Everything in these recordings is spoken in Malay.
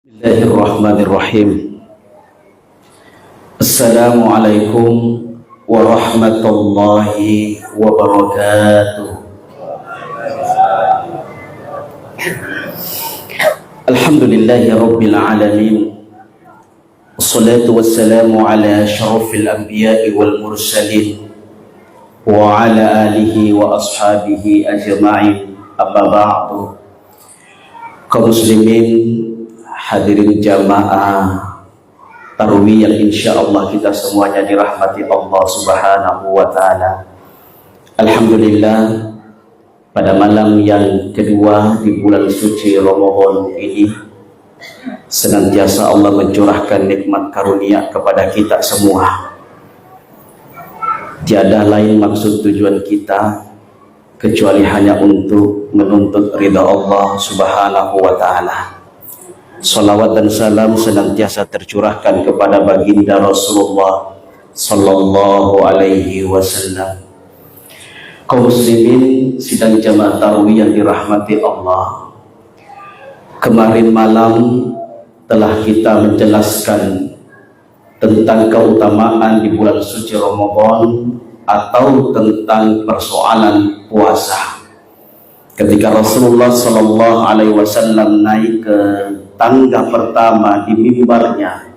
Bismillahirrahmanirrahim. Assalamualaikum warahmatullahi wabarakatuh. Alhamdulillahi rabbil alamin. Wassalatu wassalamu ala asyrafil anbiya'i wal mursalin wa ala alihi wa ashabihi ajma'in. Amma ba'du. Kaum muslimin, hadirin jamaah tarawih yang insyaallah kita semuanya dirahmati Allah Subhanahu wa taala. Alhamdulillah, pada malam yang kedua di bulan suci Ramadan ini senantiasa Allah mencurahkan nikmat karunia kepada kita semua. Tiada lain maksud tujuan kita kecuali hanya untuk menuntut ridha Allah Subhanahu wa taala. Salawat dan salam senantiasa tercurahkan kepada baginda Rasulullah sallallahu alaihi wasallam. Kaum muslimin sidang jamaah tarawih yang dirahmati Allah, kemarin malam telah kita menjelaskan tentang keutamaan di bulan suci Ramadan atau tentang persoalan puasa. Ketika Rasulullah sallallahu alaihi wasallam naik ke tangga pertama di mimbarnya,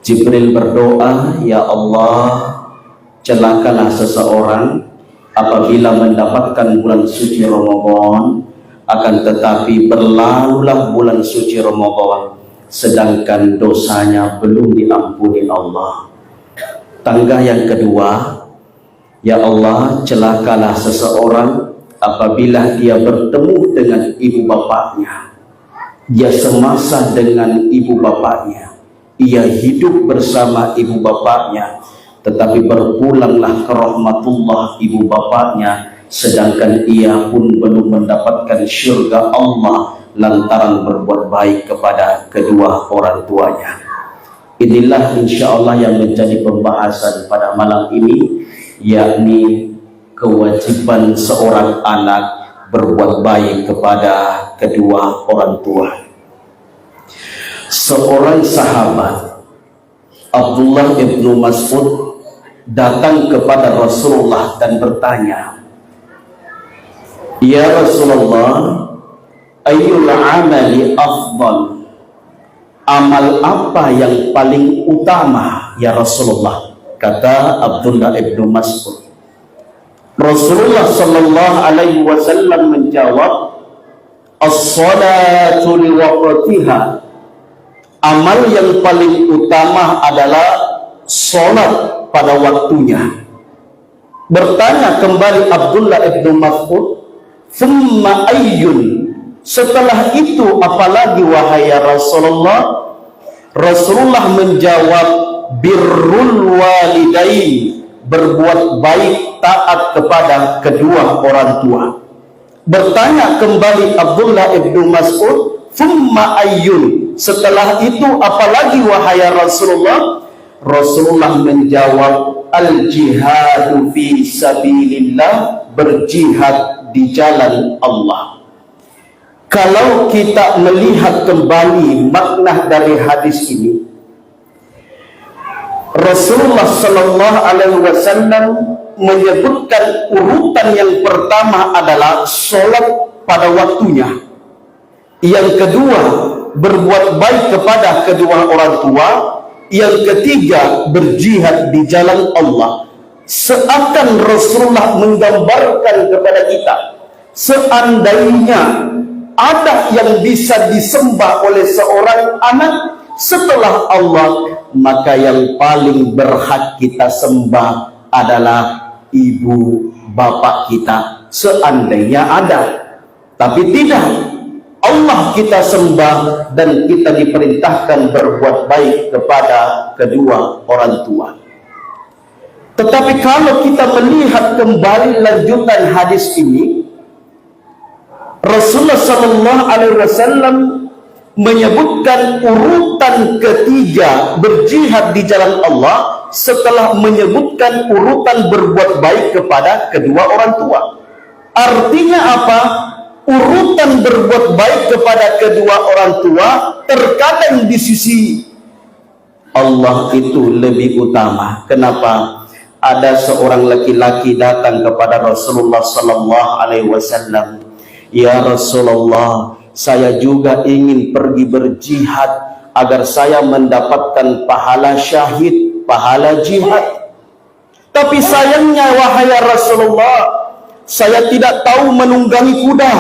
Jibril berdoa, "Ya Allah, celakalah seseorang apabila mendapatkan bulan suci Ramadan, akan tetapi berlalulah bulan suci Ramadan sedangkan dosanya belum diampuni Allah." Tangga yang kedua, "Ya Allah, celakalah seseorang apabila dia bertemu dengan ibu bapaknya, dia semasa dengan ibu bapaknya, ia hidup bersama ibu bapaknya, tetapi berpulanglah ke rahmatullah ibu bapaknya, sedangkan ia pun belum mendapatkan syurga Allah lantaran berbuat baik kepada kedua orang tuanya." Inilah insyaallah yang menjadi pembahasan pada malam ini, yakni kewajiban seorang anak berbuat baik kepada kedua orang tua. Seorang sahabat, Abdullah ibnu Mas'ud, datang kepada Rasulullah dan bertanya, "Ya Rasulullah, ayyul amali afdal?" Amal apa yang paling utama ya Rasulullah? Kata Abdullah ibnu Mas'ud. Rasulullah sallallahu alaihi wasallam menjawab, "As-salatu li waqtiha." Amal yang paling utama adalah salat pada waktunya. Bertanya kembali Abdullah ibnu Mas'ud, "Thumma ayyun?" Setelah itu apalagi wahai Rasulullah? Rasulullah menjawab, "Birrul walidain." Berbuat baik, taat kepada kedua orang tua. Bertanya kembali Abdullah ibnu Mas'ud, "Thumma ayyun?" Setelah itu apalagi wahai Rasulullah? Rasulullah menjawab, "Al-jihadu fi sabilillah." Berjihad di jalan Allah. Kalau kita melihat kembali makna dari hadis ini, Rasulullah sallallahu alaihi wasallam menyebutkan urutan yang pertama adalah salat pada waktunya. Yang kedua, berbuat baik kepada kedua orang tua. Yang ketiga, berjihad di jalan Allah. Seakan Rasulullah menggambarkan kepada kita, seandainya ada yang bisa disembah oleh seorang anak setelah Allah, maka yang paling berhak kita sembah adalah ibu bapak kita, seandainya ada. Tapi tidak, Allah kita sembah dan kita diperintahkan berbuat baik kepada kedua orang tua. Tetapi kalau kita melihat kembali lanjutan hadis ini, Rasulullah sallallahu alaihi wasallam menyebutkan urutan ketiga berjihad di jalan Allah setelah menyebutkan urutan berbuat baik kepada kedua orang tua. Artinya apa? urutan berbuat baik kepada kedua orang tua terkadang di sisi Allah itu lebih utama. Kenapa? Ada seorang laki-laki datang kepada Rasulullah sallallahu alaihi wasallam, "Ya Rasulullah, saya juga ingin pergi berjihad agar saya mendapatkan pahala syahid, pahala jihad. Tapi sayangnya wahai Rasulullah, saya tidak tahu menunggangi kuda.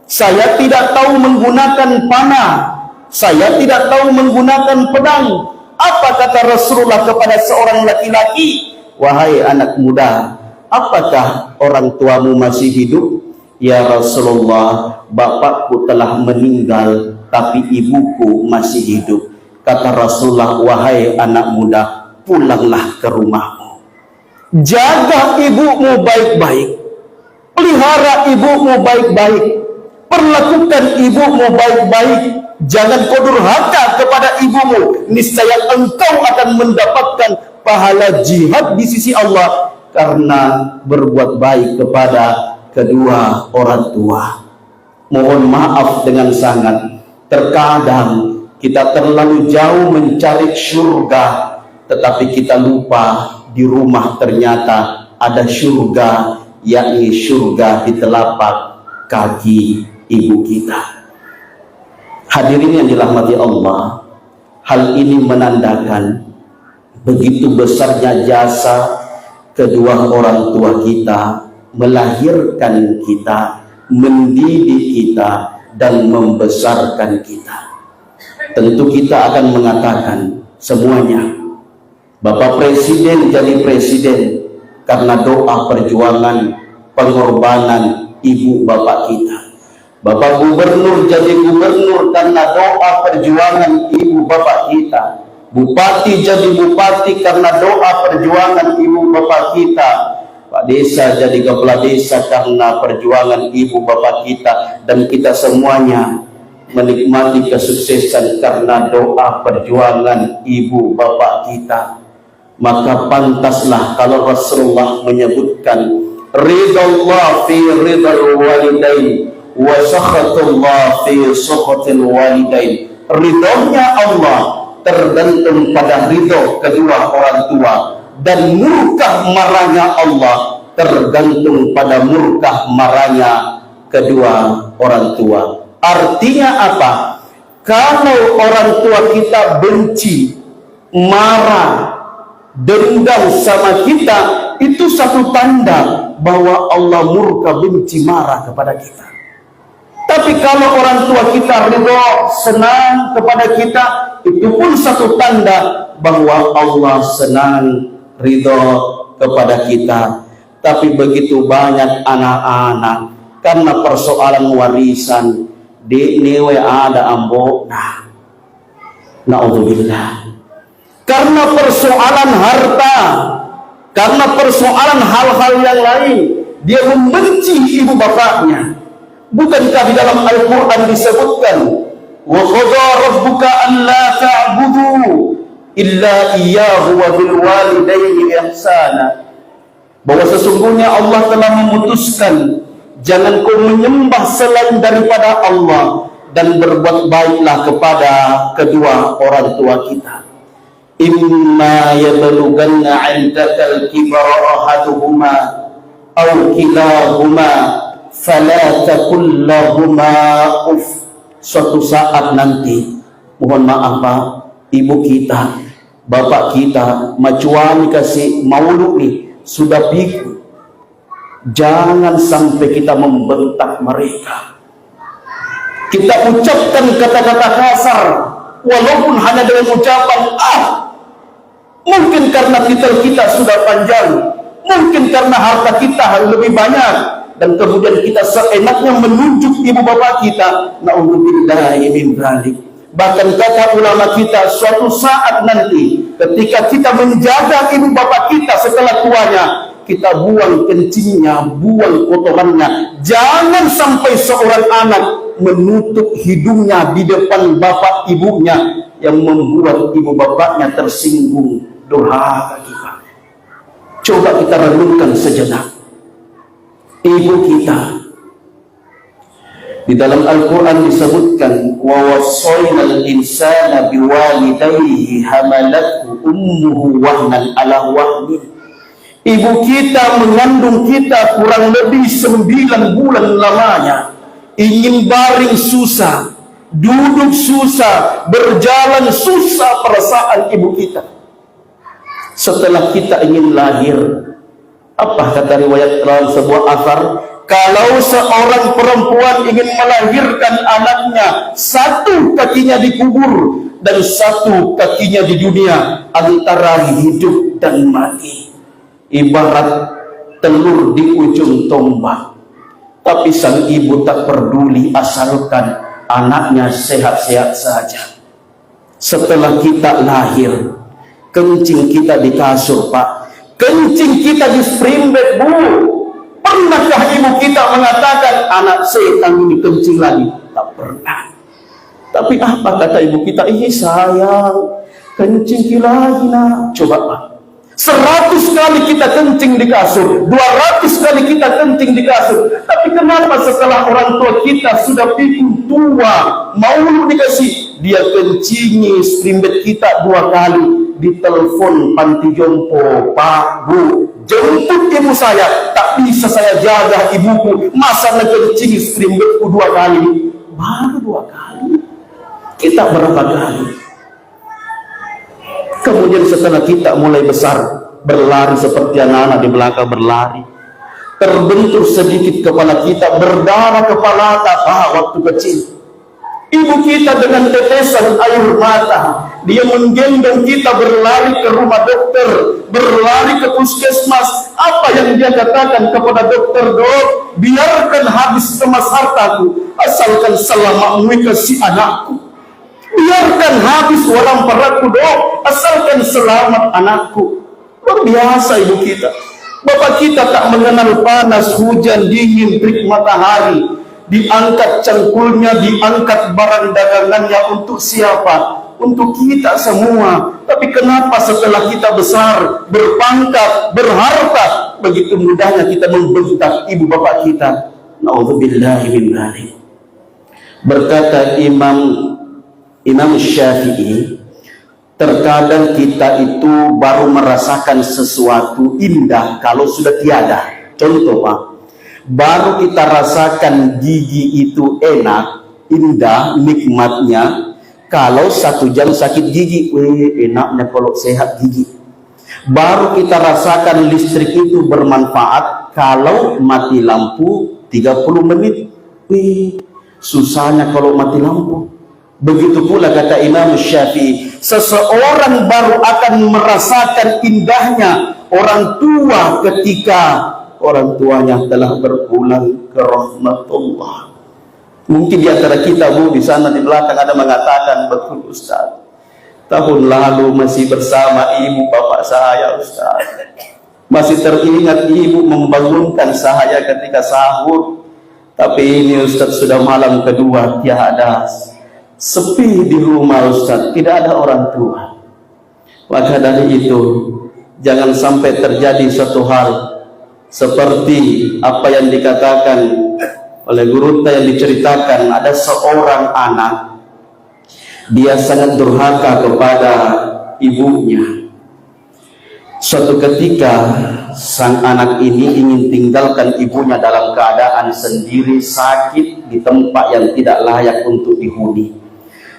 Saya tidak tahu menggunakan panah. Saya tidak tahu menggunakan pedang." Apa kata Rasulullah kepada seorang laki-laki? "Wahai anak muda, apakah orang tuamu masih hidup?" "Ya Rasulullah, bapakku telah meninggal, tapi ibuku masih hidup." Kata Rasulullah, "Wahai anak muda, pulanglah ke rumahmu. Jaga ibumu baik-baik. Pelihara ibumu baik-baik. Perlakukan ibumu baik-baik. Jangan kau durhaka kepada ibumu. Niscaya engkau akan mendapatkan pahala jihad di sisi Allah karena berbuat baik kepada kedua orang tua." Mohon maaf dengan sangat, terkadang kita terlalu jauh mencari surga, tetapi kita lupa di rumah ternyata ada surga, yakni surga di telapak kaki ibu kita. Hadirin yang dirahmati Allah, hal ini menandakan begitu besarnya jasa kedua orang tua kita melahirkan kita, mendidik kita, dan membesarkan kita. Tentu kita akan mengatakan semuanya, Bapak Presiden jadi presiden karena doa perjuangan pengorbanan ibu bapak kita. Bapak Gubernur jadi gubernur karena doa perjuangan ibu bapak kita. Bupati jadi bupati karena doa perjuangan ibu bapak kita. Pak Desa jadi kepala desa karena perjuangan ibu bapak kita. Dan kita semuanya menikmati kesuksesan karena doa perjuangan ibu bapak kita. Maka pantaslah kalau Rasulullah menyebutkan ridallah fi ridal walidain wa sakhatullah fi sakhatil walidain. Ridhonya Allah tergantung pada ridho kedua orang tua, dan murka marahnya Allah tergantung pada murka marahnya kedua orang tua. Artinya apa? Kalau orang tua kita benci, marah, dendam sama kita, itu satu tanda bahwa Allah murka, benci, marah kepada kita. Tapi kalau orang tua kita ridho, senang kepada kita, itu pun satu tanda bahwa Allah senang, ridho kepada kita. Tapi begitu banyak anak-anak karena persoalan warisan di newe ada ambok, naudzubillah, karena persoalan harta, karena persoalan hal-hal yang lain, dia membenci ibu bapaknya. Bukankah di dalam Al-Quran disebutkan, wa qadha rabbuka alla ta'budu illa iyyahu wa bil walidayni ihsana, bahwa sesungguhnya Allah telah memutuskan jangan kau menyembah selain daripada Allah, dan berbuat baiklah kepada kedua orang tua kita. Imma yablughanna 'indaka al-kibara ahaduhuma aw kilahuma fala taqul lahuma uff. Suatu saat nanti, mohon maaf Pak, ibu kita, bapak kita, macuan kasih maulu nih, sudah pikir, jangan sampai kita membentak mereka. Kita ucapkan kata-kata kasar, walaupun hanya dengan ucapan mungkin karena titel kita sudah panjang, mungkin karena harta kita lebih banyak, dan kemudian kita seenaknya menunjuk ibu bapak kita. Na'udzubillahi min dzalik. Bahkan kata ulama kita, suatu saat nanti ketika kita menjaga ibu bapak kita setelah tuanya, kita buang kencingnya, buang kotorannya. Jangan sampai seorang anak menutup hidungnya di depan bapak ibunya, yang membuat ibu bapaknya tersinggung, durhaka kita. Coba kita renungkan sejenak. Ibu kita Di dalam Al-Quran disebutkan, wa wassaynal insana biwalidayhi hamalathu ummuhu wahnan ala wahnin. Ibu kita mengandung kita kurang lebih 9 bulan lamanya. Ingin baring susah, duduk susah, berjalan susah perasaan ibu kita. Setelah kita ingin lahir, apa kata riwayat dalam sebuah asar? Kalau seorang perempuan ingin melahirkan anaknya, satu kakinya dikubur dan satu kakinya di dunia, antara hidup dan mati. Ibarat telur di ujung tombak. Tapi sang ibu tak peduli asalkan anaknya sehat-sehat saja. Setelah kita lahir, kencing kita di kasur, Pak. Kencing kita di spring bed, Bu. Pernahkah ibu kita mengatakan anak setan ini kencing lagi? Tak pernah. Tapi apa kata ibu kita? Sayang, kencing lagi nak. Coba, Pak. 100 kali kita kencing di kasur, 200 kali kita kencing di kasur. Tapi kenapa setelah orang tua kita sudah pikun tua, mau dikasih, dia kencingi spring bed kita 2 kali. Di telepon panti jompo, Pak, Bu, jemput ibu saya, tak bisa saya jaga ibuku, masa ngekencing spring bedku 2 kali? Baru 2 kali. Kita berapa kali? Kemudian setelah kita mulai besar, berlari seperti anak-anak di belakang berlari, terbentur sedikit kepala kita, berdarah kepala Pak waktu kecil. Ibu kita dengan tetesan air mata, dia menggendong kita berlari ke rumah dokter, berlari ke puskesmas. Apa yang dia katakan kepada dokter? Dok, biarkan habis emas hartaku, asalkan selamat kasih anakku. Biarkan habis orang peratku, Dok, asalkan selamat anakku. Luar biasa ibu kita. Bapak kita tak mengenal panas, hujan, dingin, terik matahari. Diangkat cangkulnya, diangkat barang dagangannya untuk siapa? Untuk kita semua. Tapi kenapa setelah kita besar, berpangkat, berharta, begitu mudahnya kita membentak ibu bapak kita? Na'udzubillahi min dzalik. Berkata Imam Syafi'i, terkadang kita itu baru merasakan sesuatu indah kalau sudah tiada. Contoh, Pak, baru kita rasakan gigi itu enak, indah, nikmatnya kalau 1 jam sakit gigi. Enaknya kalau sehat gigi. Baru kita rasakan listrik itu bermanfaat kalau mati lampu 30 menit. Susahnya kalau mati lampu. Begitu pula kata Imam Syafi'i, seseorang baru akan merasakan indahnya orang tua ketika orang tuanya telah berpulang ke rahmatullah. Mungkin di antara kita, Bu, di sana di belakang ada mengatakan, betul Ustaz, tahun lalu masih bersama ibu bapak saya, Ustaz. Masih teringat ibu membangunkan saya ketika sahur. Tapi ini Ustaz sudah malam kedua, tiada, sepi di rumah Ustaz, tidak ada orang tua. Maka dari itu, jangan sampai terjadi suatu hal seperti apa yang dikatakan oleh guru yang diceritakan. Ada seorang anak, dia sangat durhaka kepada ibunya. Suatu ketika sang anak ini ingin tinggalkan ibunya dalam keadaan sendiri, sakit di tempat yang tidak layak untuk dihuni.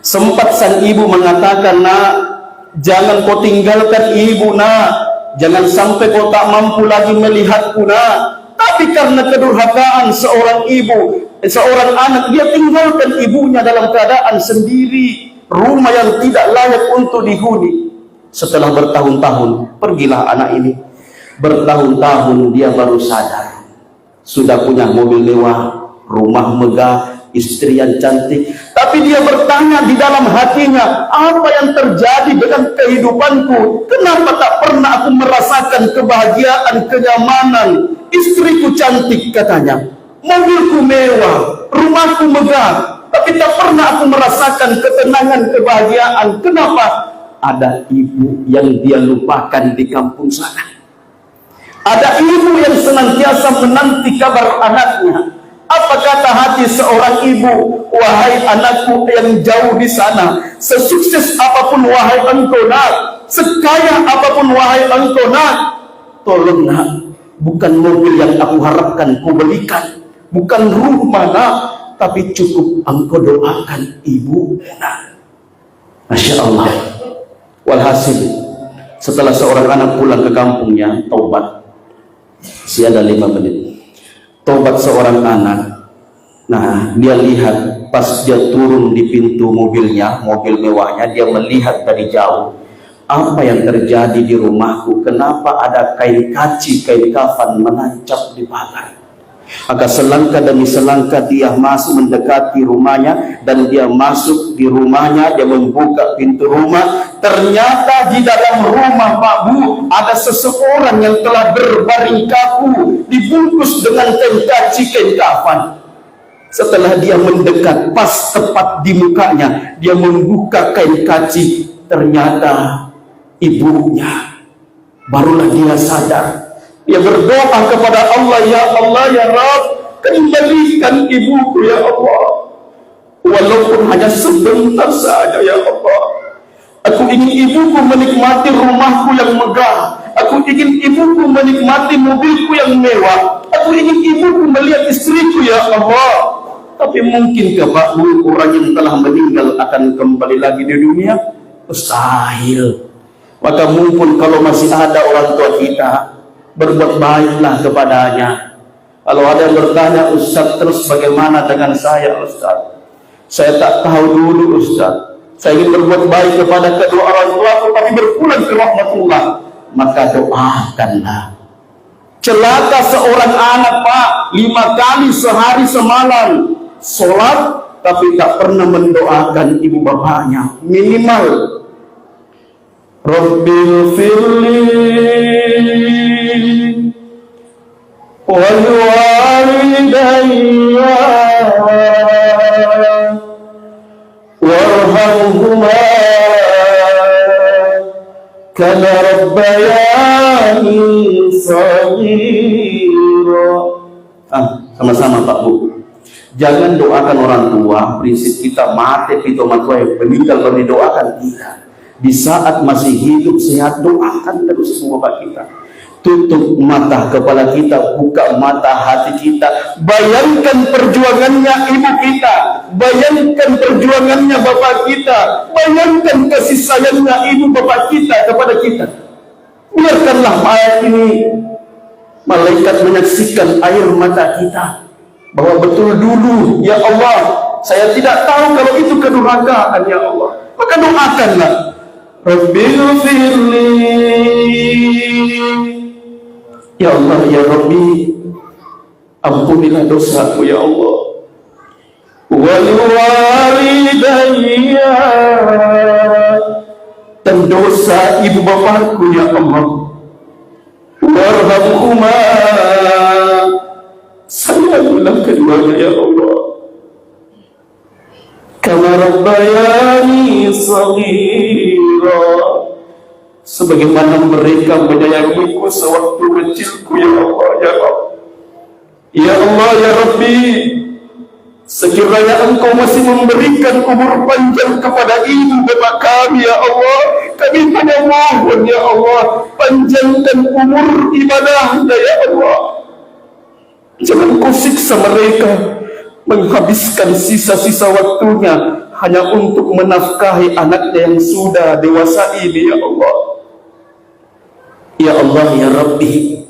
Sempat sang ibu mengatakan, nak, jangan kau tinggalkan ibu, nak, jangan sampai kau tak mampu lagi melihatku, nak. Tapi karena kedurhakaan seorang ibu, seorang anak, dia tinggalkan ibunya dalam keadaan sendiri, rumah yang tidak layak untuk dihuni. Setelah bertahun-tahun, pergilah anak ini. Bertahun-tahun dia baru sadar, sudah punya mobil mewah, rumah megah, istri yang cantik. Tapi dia bertanya di dalam hatinya, apa yang terjadi dengan kehidupanku? Kenapa tak pernah aku merasakan kebahagiaan, kenyamanan? Istriku cantik katanya, mobilku mewah, rumahku megah, tapi tak pernah aku merasakan ketenangan, kebahagiaan. Kenapa? Ada ibu yang dia lupakan di kampung sana. Ada ibu yang senantiasa menanti kabar anaknya. Apa kata hati seorang ibu? Wahai anakku yang jauh di sana, sesukses apapun wahai engkau nak, sekaya apapun wahai engkau nak, tolong nak, bukan mobil yang aku harapkan kau belikan, bukan rumah nak, tapi cukup engkau doakan ibu nak. Masya Allah. Walhasil, setelah seorang anak pulang ke kampungnya, taubat. Masih ada 5 menit. Taubat seorang anak. Nah, dia lihat pas dia turun di pintu mobilnya, mobil mewahnya, dia melihat dari jauh, apa yang terjadi di rumahku? Kenapa ada kain kaci, kain kafan menancap di pagar? Maka selangkah demi selangkah dia masuk mendekati rumahnya, dan dia masuk di rumahnya, dia membuka pintu rumah. Ternyata di dalam rumah Pak Bu ada seseorang yang telah berbaring kaku, dibungkus dengan kain kaci, kain kafan. Setelah dia mendekat, pas tepat di mukanya, dia membuka kain kaci, ternyata ibunya. Barulah dia sadar. Dia berdoa kepada Allah, ya Allah, ya Rabb, kembalikan ibuku ya Allah, walaupun hanya sebentar saja ya Allah. Aku ingin ibuku menikmati rumahku yang megah, aku ingin ibuku menikmati mobilku yang mewah, aku ingin ibuku melihat istriku ya Allah. Tapi mungkinkah Pak Bu, orang yang telah meninggal akan kembali lagi di dunia? Mustahil. Maka mumpun kalau masih ada orang tua kita, berbuat baiklah kepadanya. Kalau ada yang bertanya, Ustaz, terus bagaimana dengan saya Ustaz? Saya tak tahu dulu Ustaz. Saya ingin berbuat baik kepada kedua orang tuaku, tapi berpulang ke rahmatullah. Maka doakanlah. Celaka seorang anak Pak, 5 kali sehari semalam sholat, tapi tak pernah mendoakan ibu bapaknya. Minimal Rabbil firli wal walidayya warhamhuma kama rabbayani shaghira. Sama-sama Pak Bu. Jangan doakan orang tua. Prinsip kita mati itu matua yang meninggal baru didoakan. Tidak. Di saat masih hidup sehat, doakan terus semua Pak kita. Tutup mata kepala kita, buka mata hati kita. Bayangkan perjuangannya ibu kita, bayangkan perjuangannya bapak kita, bayangkan kasih sayangnya ibu bapak kita kepada kita. Biarkanlah ayat ini, malaikat menyaksikan air mata kita, bahwa betul dulu ya Allah, saya tidak tahu kalau itu kedurhakaan ya Allah. Maka doakanlah, Rabbil firli, ya Allah ya Rabbi, ampunilah dosaku ya Allah, wal walidayya, dan dosa ibu bapakku ya Allah, warhamhuma, sayangilah keduanya ya Allah, kama rabbayani shaghira, sebagaimana mereka menyayangiku sewaktu kecilku ya Allah ya Rabb. Ya Allah ya Rabbi, sekiranya Engkau masih memberikan umur panjang kepada ibu bapak kami ya Allah, kami hanya mohon ya Allah, panjangkan umur ibadahnya ya Allah. Jangan Kau siksa mereka, menghabiskan sisa-sisa waktunya hanya untuk menafkahi anaknya yang sudah dewasa ini ya Allah. Ya Allah ya Rabbi,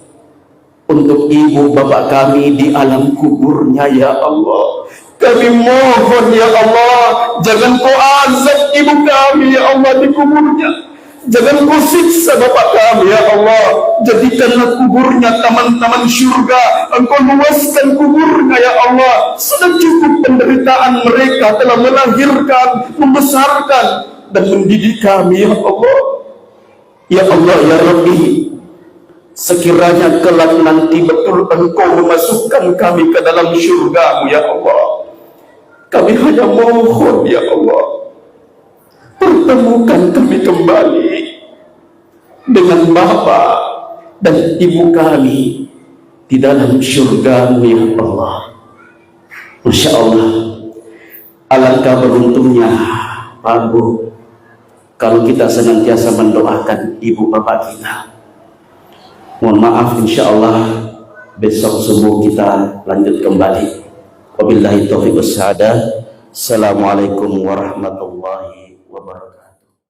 untuk ibu bapak kami di alam kuburnya ya Allah, kami mohon ya Allah, jangan Kau azab ibu kami ya Allah di kuburnya, jangan Kau siksa bapak kami ya Allah, jadikanlah kuburnya taman-taman syurga, Engkau luaskan kuburnya ya Allah. Sudah cukup penderitaan mereka telah melahirkan, membesarkan dan mendidik kami ya Allah. Ya Allah ya Rabbi, sekiranya kelak nanti betul Engkau memasukkan kami ke dalam syurga-Mu ya Allah, kami hanya mohon ya Allah, pertemukan kami kembali dengan Bapa dan Ibu kami di dalam syurga-Mu ya Allah. Masya Allah, alangkah beruntungnya Pak Bu kalau kita senantiasa mendoakan ibu bapak kita. Mohon maaf, insya Allah besok subuh kita lanjut kembali. Wabillahi taufiq wassadah. Assalamualaikum warahmatullahi wabarakatuh.